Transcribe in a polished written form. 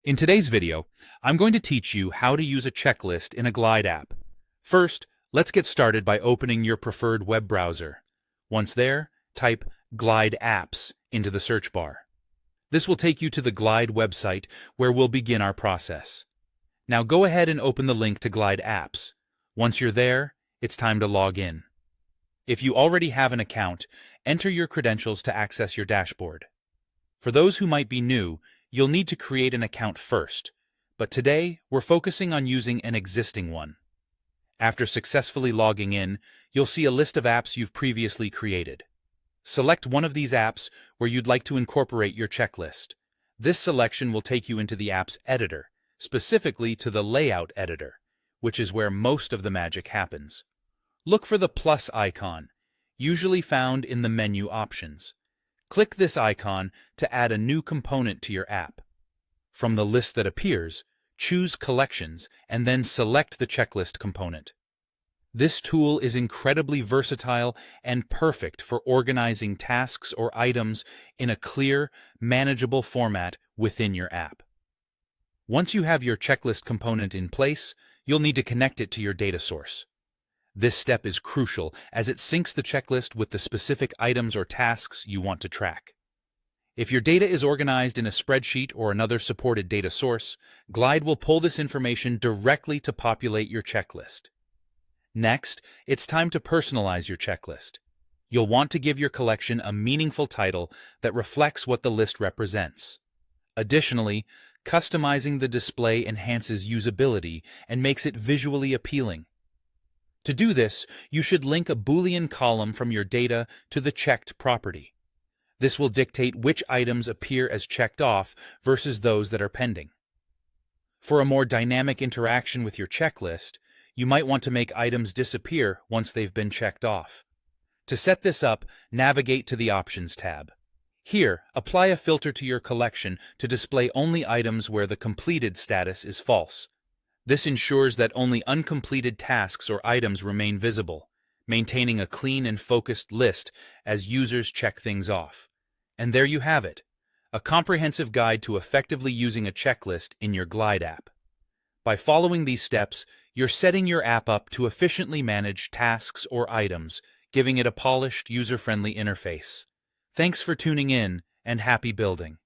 In today's video, I'm going to teach you how to use a checklist in a Glide app. First, let's get started by opening your preferred web browser. Once there, type Glide Apps into the search bar. This will take you to the Glide website where we'll begin our process. Now go ahead and open the link to Glide Apps. Once you're there, it's time to log in. If you already have an account, enter your credentials to access your dashboard. For those who might be new, you'll need to create an account first, but today we're focusing on using an existing one. After successfully logging in, you'll see a list of apps you've previously created. Select one of these apps where you'd like to incorporate your checklist. This selection will take you into the app's editor, specifically to the Layout editor, which is where most of the magic happens. Look for the plus icon, usually found in the menu options. Click this icon to add a new component to your app. From the list that appears, choose Collections and then select the checklist component. This tool is incredibly versatile and perfect for organizing tasks or items in a clear, manageable format within your app. Once you have your checklist component in place, you'll need to connect it to your data source. This step is crucial as it syncs the checklist with the specific items or tasks you want to track. If your data is organized in a spreadsheet or another supported data source, Glide will pull this information directly to populate your checklist. Next, it's time to personalize your checklist. You'll want to give your collection a meaningful title that reflects what the list represents. Additionally, customizing the display enhances usability and makes it visually appealing. To do this, you should link a Boolean column from your data to the checked property. This will dictate which items appear as checked off versus those that are pending. For a more dynamic interaction with your checklist, you might want to make items disappear once they've been checked off. To set this up, navigate to the Options tab. Here, apply a filter to your collection to display only items where the completed status is false. This ensures that only uncompleted tasks or items remain visible, maintaining a clean and focused list as users check things off. And there you have it, a comprehensive guide to effectively using a checklist in your Glide app. By following these steps, you're setting your app up to efficiently manage tasks or items, giving it a polished, user-friendly interface. Thanks for tuning in, and happy building.